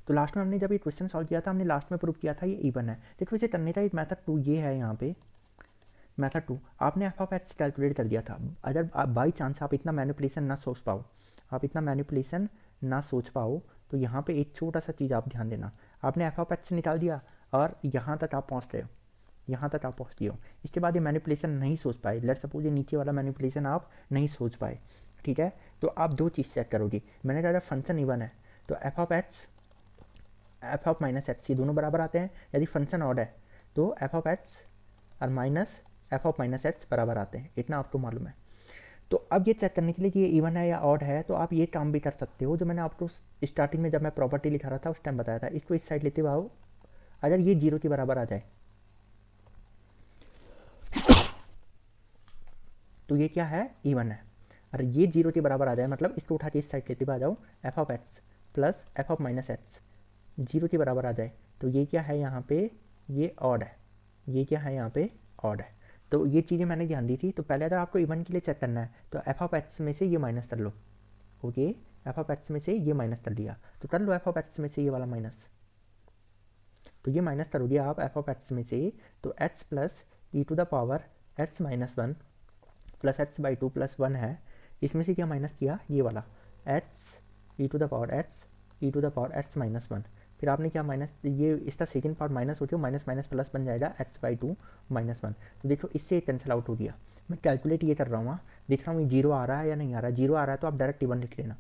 तो लास्ट में हमने जब ये क्वेश्चन सॉल्व किया था हमने लास्ट में प्रूव किया था ये इवन है। देखो इसे करने का मेथड 2 ये है, यहाँ पे मेथड 2 आपने एफ ऑफ एक्स कैलकुलेट कर दिया था। अगर आप बाई चांस आप इतना मैनिपुलेशन ना सोच पाओ तो यहाँ पे एक छोटा सा चीज़ आप ध्यान देना, आपने एफ ऑफ एक्स निकाल दिया और यहाँ तक आप पहुँच रहे हो, यहाँ तक आप पहुँच गए हो। इसके बाद ये मैनिपुलेशन नहीं सोच पाए, लेट्स सपोज ये नीचे वाला मैनिपुलेशन आप नहीं सोच पाए, ठीक है। तो आप दो चीज़ चेक करोगे, मैंने कहा फंक्शन इवन है तो एफ ऑफ माइनस एक्स ये दोनों बराबर आते हैं। यदि फंक्शन ऑड है तो एफ ऑफ एक्स और minus f of minus x बराबर आते हैं, इतना आपको मालूम है। तो अब ये चेक करने के लिए कि ये इवन है या ऑड है, तो आप ये काम भी कर सकते हो जो मैंने आपको स्टार्टिंग में जब मैं प्रॉपर्टी लिखा रहा था उस टाइम बताया था। इसको इस साइड लेते हुए आओ, अगर ये 0 के बराबर आ जाए तो ये क्या है, इवन है। और ये 0 के बराबर आ जाए मतलब इसको उठा के इस साइड लेते हुए आ जाओ, F of x plus f of minus x 0 के बराबर आ जाए तो ये क्या है, यहाँ पे ये ऑड है, ये क्या है यहाँ पे ऑड है। तो ये चीज़ें मैंने ध्यान दी थी। तो पहले अगर आपको इवन के लिए चेक करना है तो एफ ऑफ एक्स में से ये माइनस कर लो, ओके, एफ ऑफ एक्स में से ये माइनस कर लिया तो कर लो एफ ऑफ एक्स में से ये वाला माइनस, तो ये माइनस करोगे आप एफ ऑफ एक्स में से तो x plus e to the power x minus 1 plus x by 2 plus 1 है, इसमें से क्या माइनस किया, ये वाला x e to the power x minus 1, फिर आपने क्या माइनस, ये इसका सेकंड पार्ट माइनस हो गया, माइनस माइनस प्लस बन जाएगा एक्स बाई 2 माइनस 1। तो देखो इससे कैंसिल आउट हो गया। मैं कैलकुलेट ये कर रहा हूँ, देख रहा हूँ ये 0 आ रहा है या नहीं आ रहा है, 0 आ रहा है तो आप डायरेक्ट इवन लिख लेना।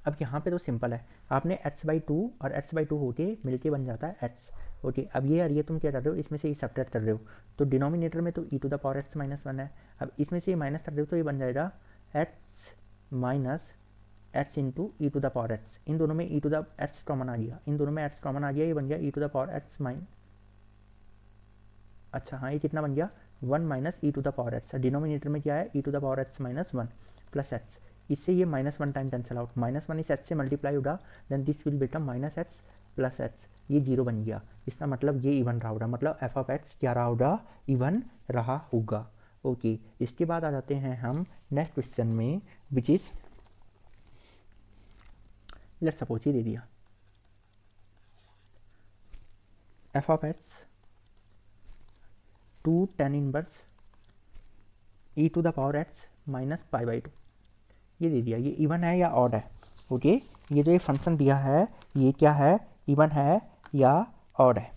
अब यहाँ पे तो सिंपल है, आपने एक्स बाई 2 और एक्स बाई 2 होके मिलके बन जाता है एक्स, ओके। अब ये और ये तुम क्या कर रहे हो, इसमें से ये सब्ट्रैक्ट कर रहे हो तो डिनोमिनेटर में तो e to the power x minus 1 है। अब इसमें से ये माइनस कर रहे हो तो ये बन जाएगा x minus x into e to the power x, इन दोनों में e to the x common आ गया, इन दोनों में एक्स कॉमन आ गया, ये बन गया e to the power x माइन, अच्छा हाँ ये कितना बन गया 1 minus e to the power x, denominator में क्या है e to the power x minus 1 plus x, इससे ये minus 1 time cancel out, minus 1 इस एक्स से मल्टीप्लाई होगा then this will become minus x plus x, ये 0 बन गया। इसका मतलब ये इवन रहा होगा, मतलब एफ ऑफ एक्स क्या रहा होगा, इवन रहा होगा, ओके। इसके बाद आ जाते हैं हम नेक्स्ट क्वेश्चन में विच इज लेट्स सपोज ये दे दिया f of x 2 tan inverse e to the power x minus pi by 2, ये दे दिया, ये इवन है या ऑड है, ओके। ये जो ये फंक्शन दिया है ये क्या है, इवन है या ऑड है।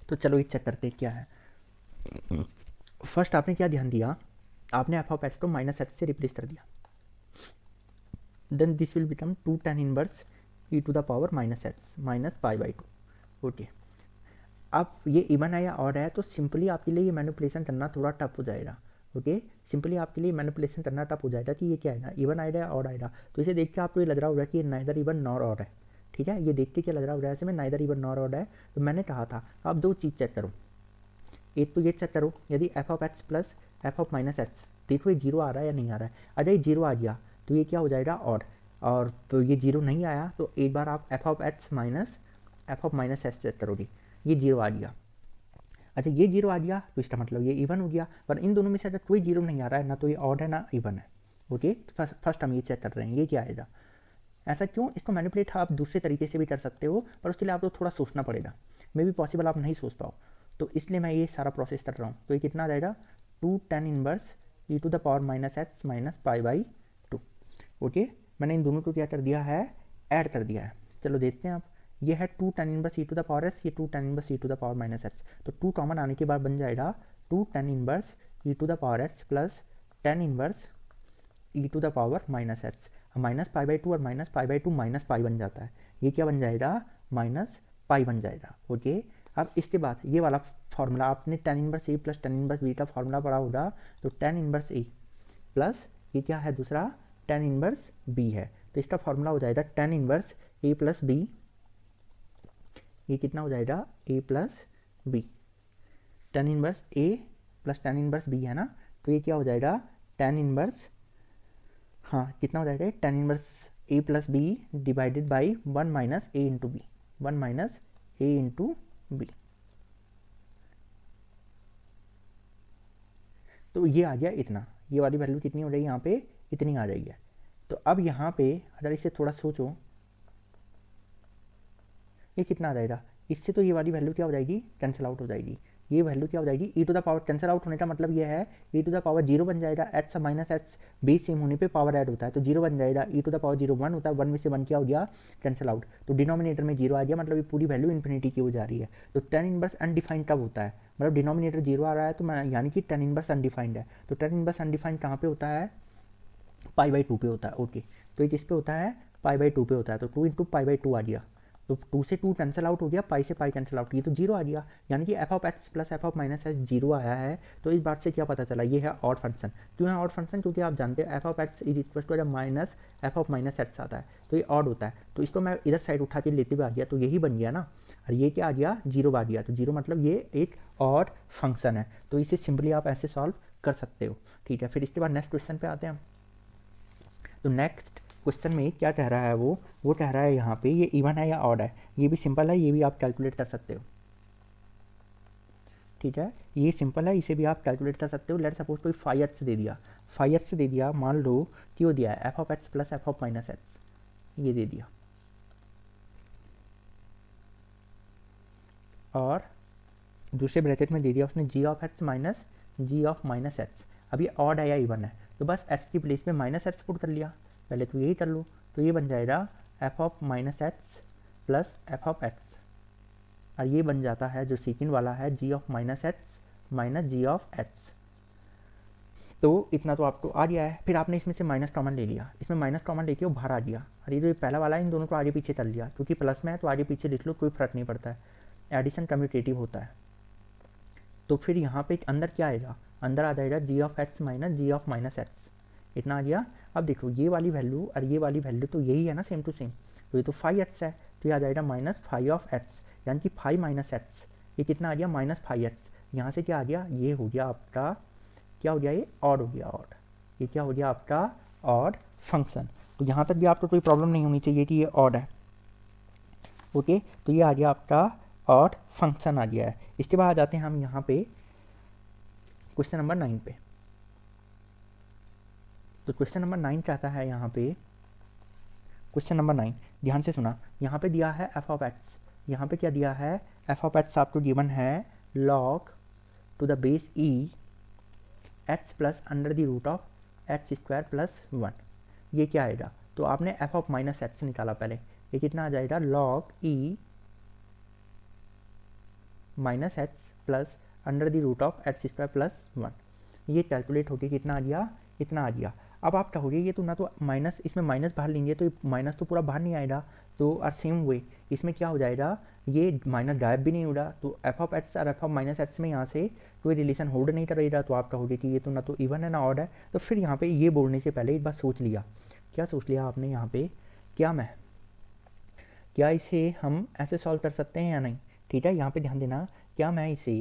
तो चलो ये चेक करते क्या है। फर्स्ट आपने क्या ध्यान दिया, आपने एफ ऑफ एक्स को माइनस एक्स से रिप्लेस कर दिया, then this will become 2 tan inverse e to the power minus x minus pi by 2, okay. अब ये इवन है या ऑड है तो सिंपली आपके लिए ये मैनिपुलेशन करना थोड़ा टफ हो जाएगा, ओके। सिंपली आपके लिए मैनिपुलेशन करना टफ हो जाएगा कि ये क्या आएगा, इवन आएगा या ऑड आएगा। तो इसे देख के आपको ये लग रहा होगा कि ये नाइदर इवन नॉर ऑड है, ठीक है। ये देख के क्या लग रहा होगा, ऐसे में नाइदर इवन नॉर ऑड है। तो मैंने कहा था आप दो चीज़ चेक करो, एक तो ये चेक करो यदि F of x plus f of minus x, देखो ये 0 आ रहा है या नहीं आ रहा है। अगर ये 0 आ गया तो ये क्या हो जाएगा ऑड, और तो ये 0 नहीं आया तो एक बार आप f of x minus f of minus x check करोगे, ये 0 आ गया। अच्छा ये 0 आ गया तो इसका मतलब ये इवन हो गया, पर इन दोनों में से अगर कोई 0 नहीं आ रहा है, ना तो ये ऑड है ना इवन है, ओके। तो फर्स्ट हम ये चेक कर रहे हैं ये क्या आएगा। ऐसा क्यों, इसको मैनिपुलेट आप दूसरे तरीके से भी कर सकते हो पर उसके लिए आपको थोड़ा सोचना पड़ेगा, मे बी पॉसिबल आप नहीं सोच पाओ, तो इसलिए मैं ये सारा प्रोसेस कर रहा हूँ। तो ये कितना आ जाएगा 2 tan inverse e to the power minus x minus pi by 2, okay. मैंने इन दोनों को क्या कर दिया है, ऐड कर दिया है। चलो देखते हैं आप, ये है 2 tan inverse e to the power x, ये 2 tan inverse e to the power minus x, तो 2 कॉमन आने के बाद बन जाएगा 2 tan inverse e to the power x plus tan inverse e to the power minus x, minus pi by 2 और minus pi by 2 minus pi बन जाता है, ये क्या बन जाएगा माइनस पाई बन जाएगा, ओके। अब इसके बाद ये वाला फॉर्मूला आपने tan inverse A plus tan inverse B का फॉर्मूला पढ़ा होगा, तो tan इनवर्स ए प्लस ये क्या है दूसरा tan इनवर्स बी है, तो इसका फॉर्मूला हो जाएगा tan inverse A plus B, ये कितना हो जाएगा a plus B, tan inverse a plus tan inverse b है ना, तो ये क्या हो जाएगा tan इनवर्स, हाँ कितना हो जाएगा tan inverse a plus B divided by 1 minus a into B, 1 minus a into B. तो ये आ गया इतना, ये वाली वैल्यू कितनी हो जाएगी यहाँ पे, इतनी आ जाएगी। तो अब यहाँ पे अगर इसे थोड़ा सोचो, ये कितना आ जाएगा, इससे तो ये वाली वैल्यू क्या हो जाएगी, कैंसिल आउट हो जाएगी। ये वैल्यू क्या हो जाएगी, e to the power, cancel out होने का मतलब ये है e to the power zero बन जाएगा, h minus h base same होने पे पावर ऐड होता है तो जीरो बन जाएगा, e to the power zero one होता है, वन में से वन क्या हो गया, कैंसिल आउट, तो डिनोमिनेटर में जीरो आ गया, मतलब ये पूरी वैल्यू इन्फिनिटी की हो जा रही है। तो टेन इनवर्स अनडिफाइंड कब होता है, मतलब डिनोमिनेटर जीरो आ रहा है तो यानी कि टेन इनवर्स अनडिफाइंड है। तो टेन इनवर्स अनडिफाइंड कहाँ पे होता है, पाई बाई टू पे होता है। ओके, तो ये किस पे होता है, पाई बाई टू पे होता है, तो two into pi by two आ गया, तो टू से टू कैंसिल आउट हो गया, पाई से पाई कैंसिल आउट, ये तो जीरो आ गया, यानी कि F of x plus f of minus H zero आया है। तो इस बात से क्या पता चला, ये है ऑड फंक्शन। क्यों है ऑड फंक्शन, क्योंकि आप जानते हैं f of x is equal to जब minus f of minus x आता है तो ये ऑड होता है, तो इसको मैं इधर साइड उठा के लेते हुए आ गया तो यही बन गया ना, और ये क्या आ गया, जीरो आ गया, तो जीरो मतलब ये एक ऑड फंक्शन है। तो इसे सिंपली आप ऐसे सॉल्व कर सकते हो, ठीक है। फिर इसके बाद नेक्स्ट क्वेश्चन पे आते हैं। तो नेक्स्ट क्वेश्चन में क्या कह रहा है, वो कह रहा है यहाँ पे ये इवन है या ऑड है, ये भी सिंपल है, ये भी आप कैलकुलेट कर सकते हो, ठीक है। ये सिंपल है, इसे भी आप कैलकुलेट कर सकते हो। लेट सपोज कोई 5x दे दिया, 5x दे दिया, मान लो क्यों दिया है, f of x plus f of minus x, ये दे दिया, और दूसरे ब्रैकेट में दे दिया उसने g of x minus g of minus x. अब ये ऑड है या इवन है, तो बस एक्स की प्लेस में माइनस एक्स पुट कर लिया, पहले तो यही कर लो, तो ये बन जाएगा f of minus x plus f of x, और ये बन जाता है जो सेकंड वाला है g of minus x minus g of x. तो इतना तो आपको आ गया है। फिर आपने इसमें से माइनस कॉमन ले लिया, इसमें माइनस कॉमन लेके वो बाहर आ गया, और ये जो पहला वाला है इन दोनों को आगे पीछे कर लिया, क्योंकि प्लस में है तो आगे पीछे लिख लो, कोई फर्क नहीं पड़ता है, एडिशन कम्यूटेटिव होता है। तो फिर यहाँ पे अंदर क्या आएगा, अंदर आ जाएगा g of x minus g of minus x, इतना आ गया। अब देखो ये वाली वैल्यू और ये वाली वैल्यू तो यही है ना, सेम टू सेम, तो ये तो 5x है, तो ये आ जाएगा माइनस 5 ऑफ एक्स, यानी कि 5 माइनस एक्स, ये कितना आ गया, माइनस 5x। यहाँ से क्या आ गया, ये हो गया आपका, क्या हो गया, ये ऑड हो गया, ऑड, ये क्या हो गया आपका ऑड फंक्शन। तो यहाँ तक भी आपको कोई प्रॉब्लम नहीं होनी चाहिए कि ये ऑड है। ओके, तो ये आ गया आपका ऑड फंक्शन आ गया है। इसके बाद आ जाते हैं हम यहाँ पे क्वेश्चन नंबर 9 पे। तो क्वेश्चन नंबर 9 कहता है यहाँ पे, क्वेश्चन नंबर 9 ध्यान से सुना, यहाँ पे दिया है एफ ऑफ एक्स, यहाँ पे क्या दिया है, एफ ऑफ एक्स आपको गिवन है log to the base e x plus under the root of x square plus 1, ये क्या आएगा, तो आपने एफ ऑफ माइनस एक्स निकाला पहले, ये कितना आ जाएगा, log e minus x plus under the root of x square plus 1, ये कैलकुलेट होके कितना आ गया, इतना आ गया। अब आप कहोगे ये तो ना तो माइनस, इसमें माइनस बाहर लेंगे तो माइनस तो पूरा बाहर नहीं आएगा, तो और सेम वे इसमें क्या हो जाएगा, ये माइनस गायब भी नहीं हो रहा, तो एफ ऑफ एक्स और एफ ऑफ माइनस एक्स में यहाँ से कोई रिलेशन होल्ड नहीं करेगा, तो आप कहोगे कि ये तो ना तो इवन है ना ऑड है। तो फिर यहाँ पे ये बोलने से पहले एक बार सोच लिया, क्या सोच लिया आपने यहाँ पे, क्या इसे हम ऐसे सॉल्व कर सकते हैं या नहीं, ठीक है। यहाँ पे ध्यान देना, क्या मैं इसे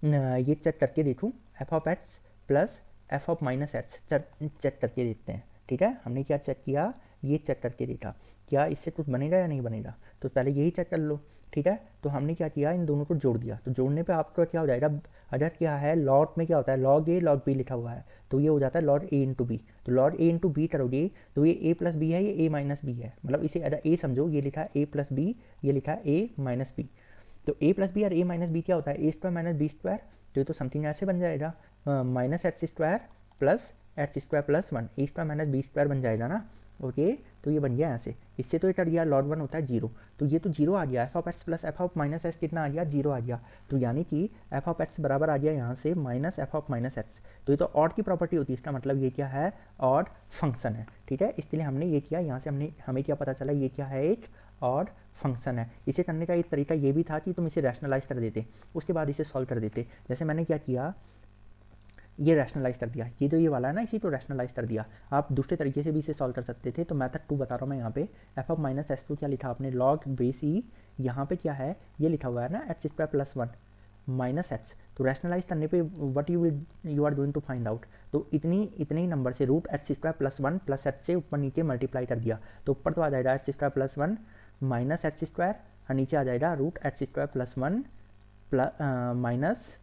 ये चेक करके देखूँ, f of x plus f of minus x check करके देखते हैं, ठीक है। हमने क्या चेक किया, ये चेक करके देखा क्या इससे कुछ बनेगा या नहीं बनेगा, तो पहले यही चेक कर लो, ठीक है। तो हमने क्या किया, इन दोनों को जोड़ दिया, तो जोड़ने पे आपका क्या हो जाएगा, अगर क्या है लॉग में क्या होता है, लॉग ए लॉग बी लिखा हुआ है, तो ये हो जाता है लॉग ए इंटू बी, तो लॉग ए इंटू बी करोगे तो ये ए प्लस बी है, ये ए माइनस बी है, मतलब इसे अगर ए समझो, ये लिखा है ए प्लस बी, ये लिखा है ए माइनस बी, तो ए प्लस बी और ए माइनस बी क्या होता है, ए स्क्वायर माइनस बी स्क्वायर, तो ये तो समथिंग ऐसे बन जाएगा, minus x square plus x square plus 1, ए स्क्वायर माइनस बी स्क्वायर बन जाएगा ना। ओके, तो ये बन गया ऐसे, इससे तो ये कर दिया, लॉग 1 होता है 0, तो ये तो 0 आ गया, F of x plus f of minus x कितना आ गया, 0 आ गया, तो यानी कि एफ ऑफ एक्स बराबर आ गया यहाँ से minus f of minus x, तो ये तो ऑड की प्रॉपर्टी होती है, इसका मतलब ये क्या है, ऑड फंक्शन है, ठीक है। इसलिए हमने ये किया, यहाँ से हमें क्या पता चला, ये क्या है, एक ऑड फंक्शन है। इसे करने का एक तरीका ये भी था कि तुम इसे रैशनलाइज कर देते, उसके बाद इसे सॉल्व कर देते, जैसे मैंने क्या किया, ये रैशनलाइज कर दिया, ये जो ये वाला है ना, इसी को रैशनलाइज कर दिया। आप दूसरे तरीके से भी इसे सॉल्व कर सकते थे, तो मेथड 2 बता रहा हूँ मैं यहाँ पे, एफ ऑफ माइनस एक्स, तो क्या लिखा आपने, लॉग बेस ई, यहाँ पे क्या है, ये लिखा हुआ है ना x square plus 1 minus x, तो रैशनलाइज करने पे what you are going to find out, तो इतने ही नंबर से root x square plus 1 plus x से ऊपर नीचे मल्टीप्लाई कर दिया, तो ऊपर तो आ जाएगा x square plus 1 minus x square, और नीचे आ जाएगा root x square plus 1 minus,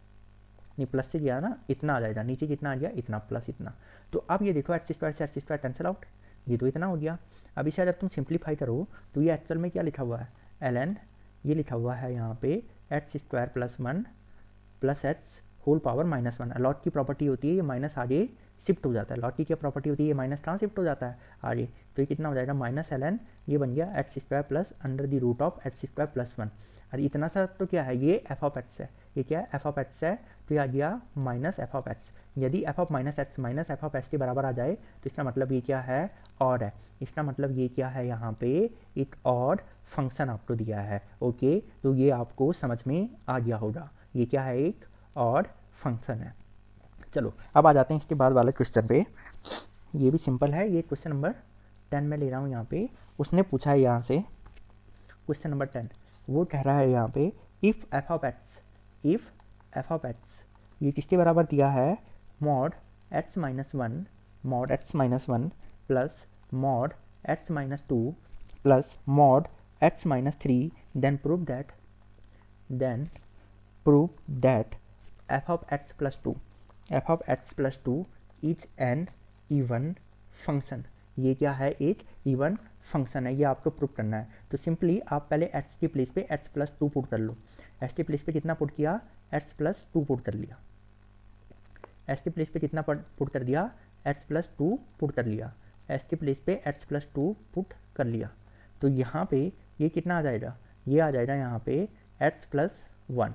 नहीं प्लस से गया ना, इतना आ जाएगा, नीचे कितना आ गया, इतना प्लस इतना, तो अब ये देखो एक्स स्क्वायर से एक्स स्क्वायर कैंसिल आउट, ये तो इतना हो गया। अब इसे अगर तुम सिंप्लीफाई करो तो ये एक्चुअल में क्या लिखा हुआ है, ln ये लिखा हुआ है यहाँ पे x square plus one plus x whole power minus one. Log की प्रॉपर्टी होती है ये माइनस आगे शिफ्ट हो जाता है। लॉट की क्या प्रॉपर्टी होती है, ये माइनस कहाँ शिफ्ट हो जाता है आगे, तो ये कितना हो जाएगा माइनस एल एन, ये बन गया x square plus under the root of x square plus one. और इतना सा तो क्या है, ये एफ ऑफ एक्स है, ये क्या है एफ ऑफ एक्स है, तो ये आ गया माइनस एफ ऑफ एक्स। यदि F of minus x minus f of x के बराबर आ जाए तो इसका मतलब ये क्या है, ऑड है। इसका मतलब ये क्या है, यहाँ पे एक ऑड फंक्शन आपको दिया है। ओके, तो ये आपको समझ में आ गया होगा, ये क्या है, एक ऑड फंक्शन है। चलो अब आ जाते हैं इसके बाद वाले क्वेश्चन पे। ये भी सिंपल है, ये क्वेश्चन नंबर 10 में ले रहा हूँ यहाँ पे। उसने पूछा है यहाँ से क्वेश्चन नंबर 10, वो कह रहा है यहाँ पे इफ़ एफ ऑफ एक्स ये किसके बराबर दिया है, mod x minus one plus mod x minus two plus mod x minus three, then prove that f of x plus two is an even function. ये क्या है, एक इवन फंक्शन है, ये आपको प्रूव करना है। तो सिंपली आप पहले एक्स के प्लेस पे एक्स प्लस टू पुट कर लो। एक्स के प्लेस पे कितना पुट किया, एक्स प्लस टू पुट कर लिया। एक्स के प्लेस पे कितना पुट कर दिया, एक्स प्लस टू पुट कर लिया। एक्स के प्लेस पे एक्स प्लस टू पुट कर लिया। तो यहाँ पे ये कितना आ जाएगा, ये आ जाएगा यहाँ पे एक्स प्लस वन।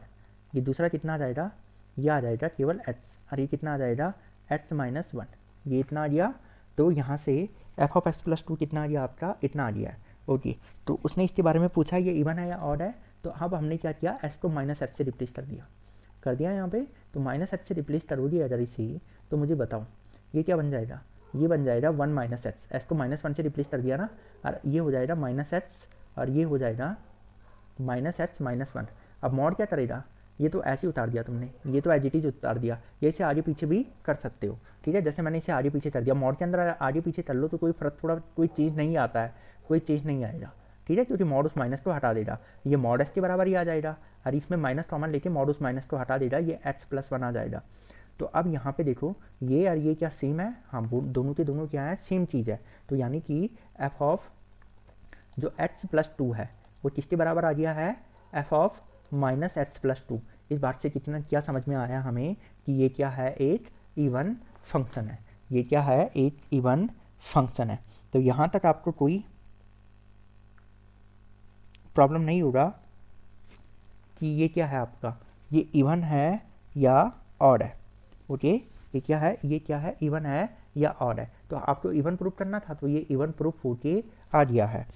ये दूसरा कितना आ जाएगा, ये आ जाएगा केवल एक्स, और ये कितना आ जाएगा एक्स माइनस वन। ये इतना आ गया। तो यहाँ से F of x plus to कितना आ गया आपका, इतना आ गया है। ओके, तो उसने इसके बारे में पूछा ये इवन है या ऑड है। तो अब हमने क्या किया, एक्स को माइनस एक्स से रिप्लेस कर दिया यहाँ पे। तो माइनस एक्स से रिप्लेस करोगे अगर इसे, तो मुझे बताओ ये क्या बन जाएगा, ये बन जाएगा वन माइनस एक्स। एक्स को माइनस वन से रिप्लेस कर दिया ना, और ये हो जाएगा माइनस एक्स, और ये हो जाएगा माइनस एक्स माइनस वन। अब मॉड क्या करेगा, ये तो ऐसे ही उतार दिया तुमने, ये तो एज इट इज उतार दिया। ये इसे आगे पीछे भी कर सकते हो, ठीक है। जैसे मैंने इसे आगे पीछे कर दिया, मॉड के अंदर आगे पीछे कर लो तो कोई फर्क थोड़ा कोई चीज़ नहीं आता है, कोई चीज़ नहीं आएगा, ठीक है, क्योंकि मॉड उस माइनस को हटा देगा। ये मॉड एक्स के बराबर ही आ जाएगा, और इसमें माइनस कॉमन लेके मॉड उस माइनस को हटा देगा, ये एक्स प्लस वन आ जाएगा। तो अब यहाँ पे देखो ये और ये क्या सेम है, हाँ दोनों के दोनों क्या है, सेम चीज़ है। तो यानी कि एफ ऑफ जो एक्स प्लस टू है वो किसके बराबर आ गया है, f of minus x plus to. इस बात से कितना क्या समझ में आया हमें कि ये क्या है, एक इवन फंक्शन है। ये क्या है, एक इवन फंक्शन है। तो यहाँ तक आपको कोई प्रॉब्लम नहीं होगा कि ये क्या है आपका, ये इवन है या ऑड है। ओके, ये क्या है, इवन है या ऑड है। तो आपको इवन प्रूफ करना था, तो ये इवन प्रूफ होके आ गया है,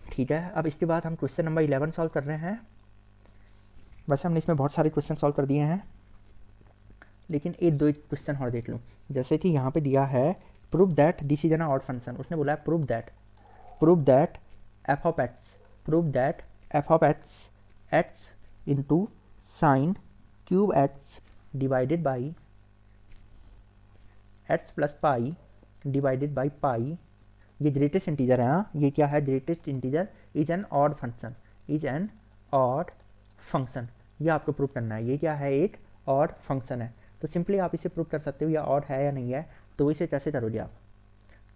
ठीक है। अब इसके बाद हम क्वेश्चन नंबर 11 सॉल्व कर रहे हैं। वैसे हमने इसमें बहुत सारे क्वेश्चन सॉल्व कर दिए हैं, लेकिन एक दो क्वेश्चन और देख लूँ। जैसे कि यहाँ पे दिया है prove that this is an odd function. उसने बोला है prove that f of x into sine cube x divided by x plus pi divided by pi, ये ग्रेटेस्ट इंटीजर है। हाँ, ये क्या है, greatest integer is an odd function. ये आपको प्रूव करना है, ये क्या है, एक ऑड फंक्शन है। तो सिंपली आप इसे प्रूव कर सकते हो या ऑड है या नहीं है। तो इसे कैसे करोगे आप,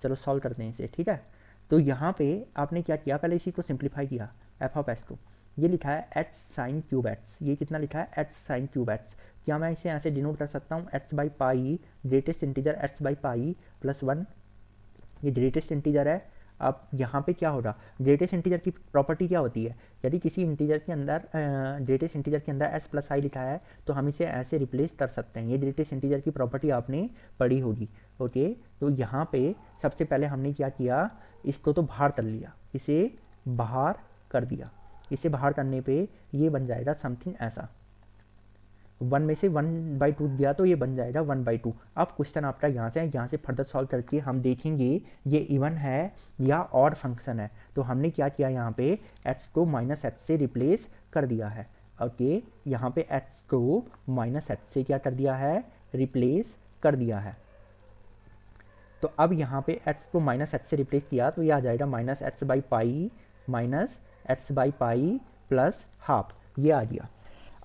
चलो सॉल्व करते हैं इसे, ठीक है। तो यहाँ पे आपने क्या किया, पहले इसी को सिंप्लीफाई किया, एफ ऑफ एक्स को। ये लिखा है एक्स साइन क्यूब एक्स, ये कितना लिखा है, एक्स साइन क्यूब एक्स। क्या मैं इसे ऐसे डिनोट कर सकता हूँ, x by pi greatest integer x by pi plus one, ये ग्रेटेस्ट इंटीजर है। अब यहाँ पे क्या होगा, ग्रेटेस्ट इंटीजर की प्रॉपर्टी क्या होती है, यदि किसी इंटीजर के अंदर ग्रेटेस्ट इंटीजर के अंदर एक्स प्लस आई लिखा है तो हम इसे ऐसे रिप्लेस कर सकते हैं। ये ग्रेटेस्ट इंटीजर की प्रॉपर्टी आपने पढ़ी होगी। ओके, तो यहाँ पे सबसे पहले हमने क्या किया, इसको तो बाहर कर लिया, इसे बाहर कर दिया। इसे बाहर करने पे ये बन जाएगा समथिंग ऐसा, वन में से वन बाई टू दिया तो ये बन जाएगा वन बाई टू। अब क्वेश्चन आपका यहाँ से फर्दर सॉल्व करके हम देखेंगे ये इवन है या ऑड फंक्शन है। तो हमने क्या किया, यहाँ पे एक्स को माइनस एक्स से रिप्लेस कर दिया है। ओके, यहाँ पे एक्स को माइनस एक्स से क्या कर दिया है, रिप्लेस कर दिया है। तो अब यहाँ पे एक्स को माइनस एक्स से रिप्लेस किया तो ये आ जाएगा minus x by pi plus half, ये आ गया।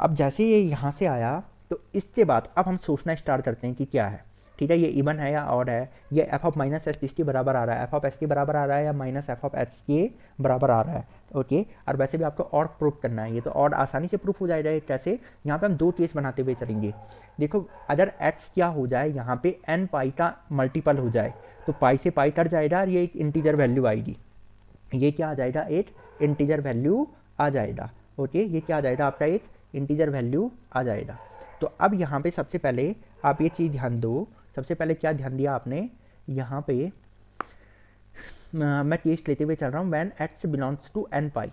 अब जैसे ये यहाँ से आया तो इसके बाद अब हम सोचना स्टार्ट करते हैं कि क्या है, ठीक है, ये इवन है या ऑड है। ये एफ ऑफ माइनस एक्स किसके बराबर आ रहा है, एफ ऑफ एक्स के बराबर आ रहा है या माइनस एफ ऑफ एक्स के बराबर आ रहा है। ओके। और वैसे भी आपको ऑड प्रूफ करना है, ये तो ऑड आसानी से प्रूफ हो जाएगा। कैसे, यहाँ पे हम दो केस बनाते हुए चलेंगे। देखो अगर x क्या हो जाए, यहाँ पे n पाई का मल्टीपल हो जाए तो पाई से पाई कट जाएगा और ये एक इंटीजर वैल्यू आएगी। ये क्या आ जाएगा, एक इंटीजर वैल्यू आ जाएगा। ओके, ये क्या आ जाएगा आपका, एक इंटीजर वैल्यू आ जाएगा। तो अब यहाँ पे सबसे पहले आप ये चीज़ ध्यान दो। सबसे पहले क्या ध्यान दिया आपने, यहाँ पे मैं केस लेते हुए चल रहा हूँ, when x belongs to n pi,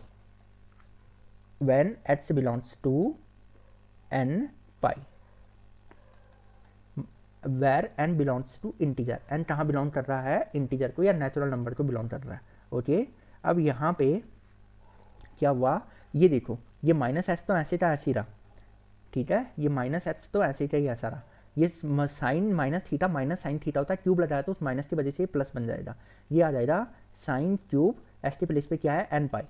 when x belongs to n pi, where n belongs to integer. n कहाँ बिलोंग कर रहा है, इंटीजर को या नेचुरल नंबर को बिलोंग कर रहा है। ओके, अब यहाँ पे क्या हुआ, ये देखो, ये माइनस एच तो ऐसे का ऐसे ही रहा, ठीक है, ये माइनस एच तो ऐसे का ही ऐसा रहा। ये sine minus theta minus sine theta होता है, क्यूब लगाया तो उस माइनस की वजह से ये प्लस बन जाएगा। ये आ जाएगा साइन क्यूब, एच की प्लेस पे क्या है, एन पाई।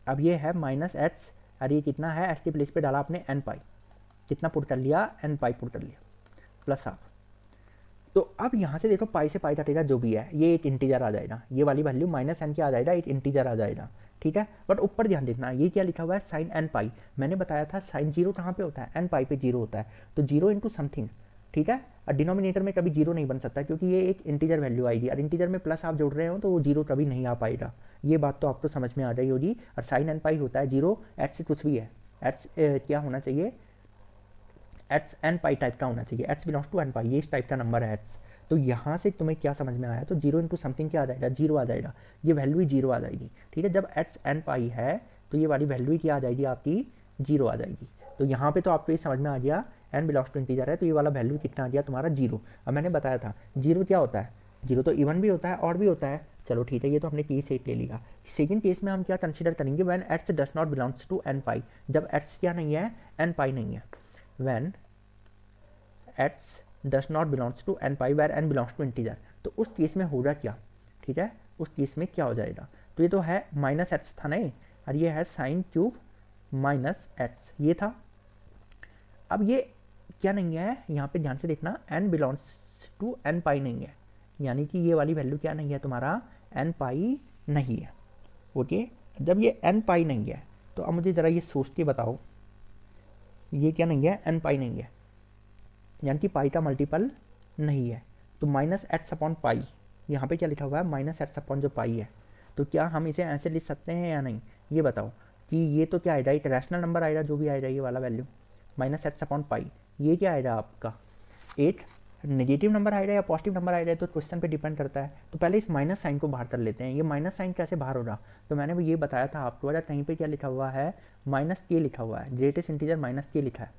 अब ये है माइनस एच, और ये कितना है, एच की प्लेस पे डाला आपने एन पाई, कितना पुट कर लिया, एन पाई पुट कर लिया, प्लस हाफ। तो अब यहाँ से देखो पाई से पाई कटेगा जो भी है, ये एक इंटीजर आ जाएगा, ये वाली वैल्यू माइनस एन क्या आ जाएगा, एक इंटीजर आ जाएगा, ठीक है। बट ऊपर ध्यान देखना, ये क्या लिखा हुआ है, साइन एन पाई। मैंने बताया था साइन जीरो कहाँ पे होता है, एन पाई पे जीरो होता है, तो जीरो इंटू समथिंग, ठीक है। और डिनोमिनेटर में कभी जीरो नहीं बन सकता क्योंकि ये एक इंटीजर वैल्यू आएगी, और इंटीजर में प्लस आप जोड़ रहे हो तो वो जीरो कभी नहीं आ पाएगा। ये बात तो आपको समझ में आ गई होगी। और साइन एन पाई होता है जीरो, एच से कुछ भी है, एच क्या होना चाहिए, एच एन पाई टाइप का होना चाहिए, H belongs to n pi, ये इस टाइप का नंबर है एच। तो यहाँ से तुम्हें क्या समझ में आया, तो जीरो इंटू समथिंग क्या आ जाएगा, जीरो आ जाएगा, ये वैल्यू ही जीरो आ जाएगी, ठीक है। जब एच एन पाई है तो ये वाली वैल्यू ही क्या आ जाएगी आपकी, जीरो आ जाएगी। तो यहाँ पे तो आपको ये समझ में आ गया, एन बिलोंग्स टू इंटीजर है तो ये वाला वैल्यू कितना आ गया तुम्हारा, जीरो। अब मैंने बताया था जीरो क्या होता है, जीरो तो इवन भी होता है और भी होता है। चलो ठीक है, ये तो हमने केस एक ले लिया। सेकंड केस में हम क्या कंसीडर करेंगे, when h does not belongs to n pi, जब एच क्या नहीं है, एन पाई नहीं है। When h does not belongs to n pi, where n belongs to integer, तो उस केस में होगा क्या, ठीक है, उस केस में क्या हो जाएगा, तो ये तो है माइनस एच था नहीं, और ये है साइन क्यूब माइनस एच, ये था। अब ये क्या नहीं है, यहाँ पे ध्यान से देखना, N belongs to n pi नहीं है, यानी कि ये वाली वैल्यू क्या नहीं है तुम्हारा, एन पाई नहीं है। ओके, जब ये एन पाई नहीं है तो अब मुझे ज़रा ये सोच के बताओ, ये क्या नहीं है, एन पाई नहीं है, यानी कि पाई का मल्टीपल नहीं है, तो माइनस एच अपॉन पाई, यहाँ पे क्या लिखा हुआ है, माइनस एच अपॉन जो पाई है, तो क्या हम इसे ऐसे लिख सकते हैं या नहीं, ये बताओ। कि ये तो क्या आएगा, एक रैशनल नंबर आएगा जो भी आएगा, ये वाला value minus H upon pi, ये क्या आएगा आपका, एक नेगेटिव नंबर आएगा या पॉजिटिव नंबर आएगा, तो क्वेश्चन पे डिपेंड करता है। तो पहले इस माइनस साइन को बाहर कर लेते हैं, ये माइनस साइन कैसे बाहर होगा, तो मैंने भी ये बताया था आपको, अगर कहीं पे क्या लिखा हुआ है, माइनस के लिखा हुआ है, ग्रेटेस्ट इंटीजर माइनस के लिखा है,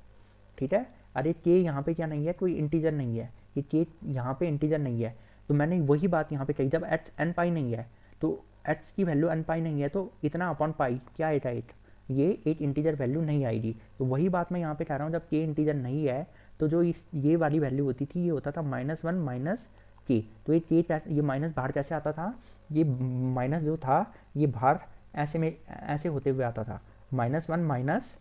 ठीक है। अरे के यहाँ पे क्या नहीं है, कोई इंटीजर नहीं है, ये के यहाँ पे इंटीजर नहीं है, तो मैंने वही बात यहाँ पे कही, जब एच एन पाई नहीं है तो एच की वैल्यू एन पाई नहीं है, तो इतना अपॉन पाई क्या आएगा, एक ये एक इंटीजर वैल्यू नहीं आएगी। तो वही बात मैं यहाँ पे कह रहा हूँ, जब के इंटीजर नहीं है तो जो इस ये वाली वैल्यू होती थी, ये होता था माइनस वन माइनस के, तो ये के ये माइनस बाहर कैसे आता था, ये माइनस जो था ये बाहर ऐसे में ऐसे होते हुए आता था, माइनस वन माइनस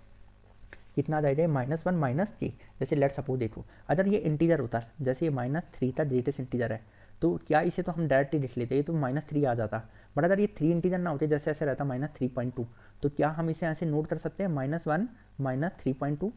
कितना आ जाएगा, माइनस वन माइनस के। जैसे लेट सपोज देखो, अगर ये इंटीजर होता, जैसे ये माइनस थ्री का ग्रेटेस्ट इंटीजर है, तो क्या इसे तो हम डायरेक्टली लिख लेते, ये तो माइनस थ्री आ जाता। बट अगर ये थ्री इंटीजर ना होते, जैसे ऐसे रहता माइनस 3.2, तो क्या हम इसे ऐसे नोट कर सकते हैं, माइनस वन माइनस 3.2।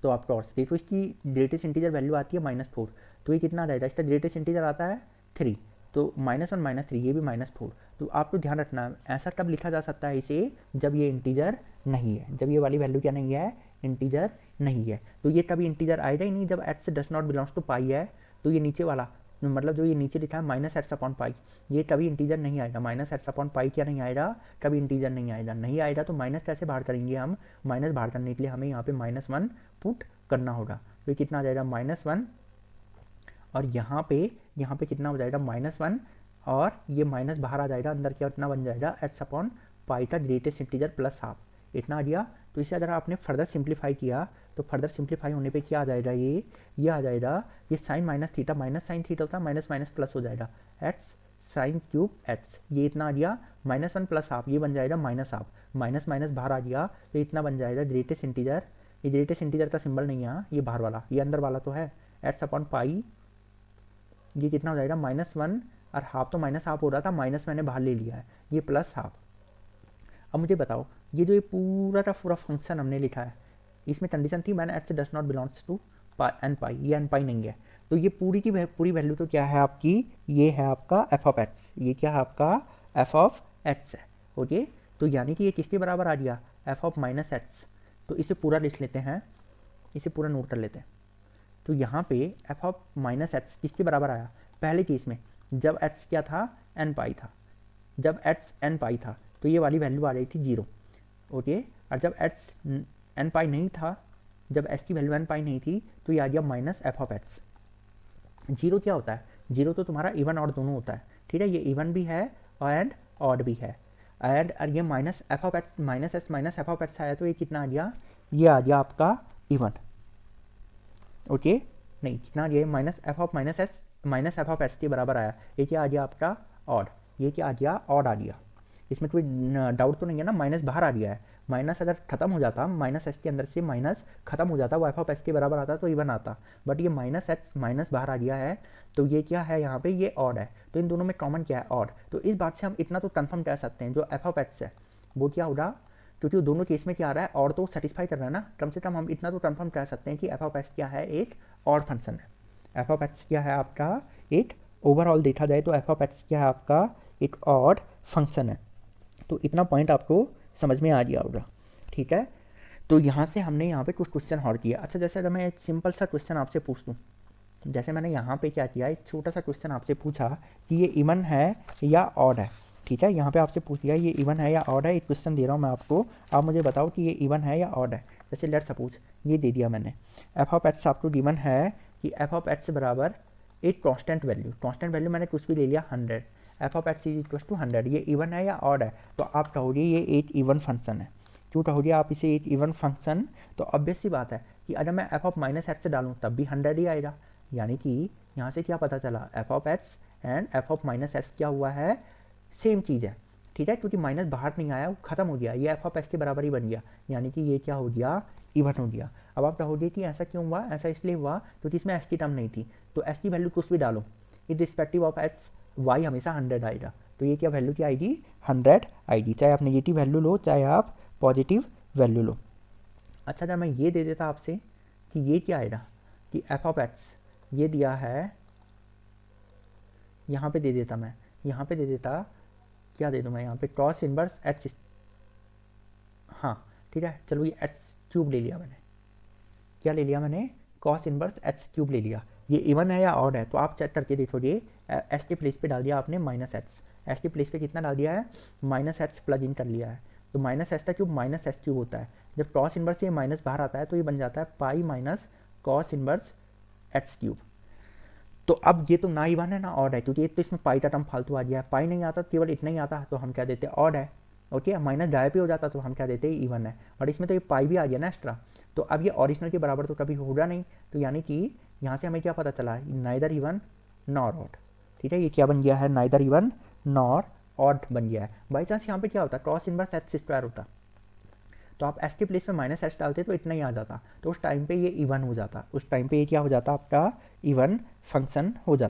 तो आपको और देखो, इसकी ग्रेटेस्ट इंटीजर वैल्यू आती है माइनस फोर, तो ये कितना आ जाएगा, इसका ग्रेटेस्ट इंटीजर आता है थ्री, तो माइनस वन माइनस थ्री, ये भी माइनस फोर। तो आपको ध्यान रखना, ऐसा कब लिखा जा सकता है इसे, जब ये इंटीजर नहीं है, जब ये वाली वैल्यू क्या नहीं है, इंटीजर नहीं है। तो ये कभी इंटीजर आएगा ही नहीं, जब h does not belongs to pi है, तो ये नीचे वाला मतलब जो ये नीचे लिखा है माइनस एच अपॉन पाई, ये कभी इंटीजर नहीं आएगा, माइनस एच अपॉन पाई क्या नहीं आएगा, कभी इंटीजर नहीं आएगा। नहीं आएगा तो माइनस कैसे बाहर करेंगे हम, माइनस बाहर करने के लिए हमें यहाँ पे माइनस वन पुट करना होगा, तो ये कितना आ जाएगा, माइनस वन, और यहाँ पे कितना हो जाएगा, माइनस वन, और ये माइनस बाहर आ जाएगा, अंदर क्या इतना बन जाएगा, एच अपॉन पाई का ग्रेटेस्ट इंटीजर प्लस हाफ, इतना आ गया। तो इसे अगर आपने फर्दर सिंप्लीफाई किया, तो फर्दर सिंप्लीफाई होने पे क्या आ जाएगा, ये आ जाएगा, ये sine minus theta minus sine theta होता है, माइनस माइनस प्लस हो जाएगा, एच साइन क्यूब एच, ये इतना आ गया, माइनस वन प्लस हाफ, ये बन जाएगा माइनस हाफ, माइनस माइनस बाहर आ गया, तो इतना बन जाएगा ग्रेटेस्ट इंटीजर। ये ग्रेटेस्ट इंटीजर का सिंबल नहीं है, ये बाहर वाला, ये अंदर वाला तो है, एच अपॉन पाई, ये कितना हो जाएगा, माइनस वन, और हाफ तो माइनस हाफ हो रहा था, माइनस मैंने बाहर ले लिया है, ये प्लस हाफ, अब मुझे बताओ, ये जो ये पूरा का पूरा फंक्शन हमने लिखा है, इसमें कंडीशन थी मैन h does not belongs to n pi, ये एन पाई नहीं है, तो ये पूरी की पूरी वैल्यू तो क्या है आपकी, ये है आपका एफ ऑफ एक्स, ये क्या है आपका एफ ऑफ एक्स है। ओके, तो यानी कि ये किसके बराबर आ गया, एफ ऑफ माइनस एक्स। तो इसे पूरा लिख लेते हैं, इसे पूरा नोट कर लेते हैं। तो यहाँ पे एफ ऑफ माइनस एक्स किसके बराबर आया, पहले केस में जब एक्स क्या था, एन पाई था, जब एक्स एन पाई था तो ये वाली वैल्यू आ रही थी 0। ओके, और जब एक्स एन पाई नहीं था, जब एस की वैल्यू एन पाई नहीं थी, तो ये आ गया माइनस एफ ऑफ एक्स। 0 क्या होता है, 0 तो तुम्हारा इवन ऑड दोनों होता है, ठीक है, ये इवन भी है एंड ऑड भी है। एंड और ये minus f of x minus S minus f of x आया, तो ये कितना आ गया, ये आ गया आपका इवन। ओके, नहीं कितना आ गया, minus f of minus S minus f of x के बराबर आया, ये क्या आ गया आपका ऑड, ये क्या आ गया ऑड आ गया। इसमें कोई डाउट तो नहीं है ना, माइनस बाहर आ गया है, माइनस अगर खत्म हो जाता, माइनस एस के अंदर से माइनस खत्म हो जाता, वो एफ ऑफ एस के बराबर आता तो इवन आता, बट ये माइनस एक्स माइनस बाहर आ गया है, तो ये क्या है यहाँ पे, ये ऑड है। तो इन दोनों में कॉमन क्या है, ऑड। तो इस बात से हम इतना तो कंफर्म कह सकते हैं, जो एफ ऑफ एक्स है वो क्या होगा, क्योंकि वो दोनों केस में क्या आ रहा है, और तो सेटिस्फाई कर रहा है ना, कम से कम हम इतना तो कंफर्म कह सकते हैं कि एफ ऑफ एक्स क्या है, एक ऑड फंक्शन है। एफ ऑफ एक्स क्या है आपका, एक ओवरऑल देखा जाए तो एफ ऑफ एक्स क्या है आपका, एक ऑड फंक्शन है। तो इतना पॉइंट आपको समझ में आ गया होगा, ठीक है। तो यहाँ से हमने यहाँ पे कुछ क्वेश्चन और किया। अच्छा, जैसे अगर मैं एक सिंपल सा क्वेश्चन आपसे पूछ दूँ, जैसे मैंने यहाँ पे क्या किया, एक छोटा सा क्वेश्चन आपसे पूछा कि ये इवन है या ऑड है, ठीक है, यहाँ पे आपसे पूछ लिया ये इवन है या ऑड है, एक क्वेश्चन दे रहा हूँ मैं आपको, आप मुझे बताओ कि ये इवन है या ऑड है। जैसे लेट सपोज ये दे दिया मैंने, एफ ऑफ एक्स आपको गिवन है कि एफ ऑफ एक्स बराबर एक कांस्टेंट वैल्यू मैंने कुछ भी ले लिया 100, f of x is equal to 100, ये इवन है या ऑड है, तो आप कहोगे ये एक इवन फंक्शन है। क्यों कहोगे आप इसे एक इवन फंक्शन, तो ऑब्वियस सी बात है कि अगर मैं एफ ऑफ माइनस एक्स डालूँ तब भी 100 ही आएगा, यानी कि यहाँ से क्या पता चला, F of x and F of minus x क्या हुआ है, सेम चीज़ है, ठीक है, क्योंकि माइनस बाहर नहीं आया, वो खत्म हो गया, ये एफ ऑफ एक्स के बराबर ही बन गया, यानी कि ये क्या हो गया, इवन हो गया। अब आप कहोगे कि ऐसा क्यों हुआ, ऐसा इसलिए हुआ क्योंकि इसमें एस की टर्म नहीं थी, तो एस की वैल्यू कुछ भी डालो, irrespective of x y हमेशा 100 आएगा, तो ये क्या वैल्यू क्या आएगी, 100 आएगी, चाहे आप नेगेटिव वैल्यू लो चाहे आप पॉजिटिव वैल्यू लो। अच्छा, जब मैं ये दे देता आपसे कि ये क्या आएगा, कि एफ ऑफ एक्स ये दिया है, यहाँ पे दे देता मैं, यहाँ पे दे देता, क्या दे दूँ मैं यहाँ पे, कॉस इनवर्स एक्स, हाँ ठीक है, चलो ये एक्स क्यूब ले लिया मैंने, क्या ले लिया मैंने, कॉस इनवर्स एक्स क्यूब ले लिया। ये इवन है या ऑड है, तो आप चेक करके देखोगे, एस के प्लेस पे डाल दिया आपने माइनस एक्स, एस के प्लेस पे कितना डाल दिया है, माइनस एक्स प्लग इन कर लिया है, तो माइनस एस का क्यूब माइनस एस क्यूब होता है, जब कॉस इनवर्स ये माइनस बाहर आता है तो ये बन जाता है pi minus cos inverse x cube. तो अब ये तो ना इवन है ना ऑड है, क्योंकि एक तो इसमें पाई का टर्म फालतू आ गया है, पाई नहीं आता, केवल इतना ही आता, तो हम क्या देते हैं, ऑड है। ओके, माइनस गायब भी हो जाता तो हम क्या देते हैं, इवन है, और इसमें तो ये पाई भी आ गया ना एक्स्ट्रा, तो अब ये ओरिजिनल के बराबर तो कभी होगा नहीं, तो यानी कि यहाँ से हमें क्या पता चला, नाइदर इवन नॉर ऑड, ठीक है, ये क्या बन गया है, नाइदर इवन नॉर ऑड बन गया है। बाई चांस यहाँ पे क्या होता है, कॉस इनवर्स एक्स स्क्वायर होता, तो आप एस के प्लेस में माइनस एस डालते तो इतना ही आ जाता, तो उस टाइम पे ये इवन हो जाता, उस टाइम पे ये क्या हो जाता, आपका इवन फंक्शन हो जाता।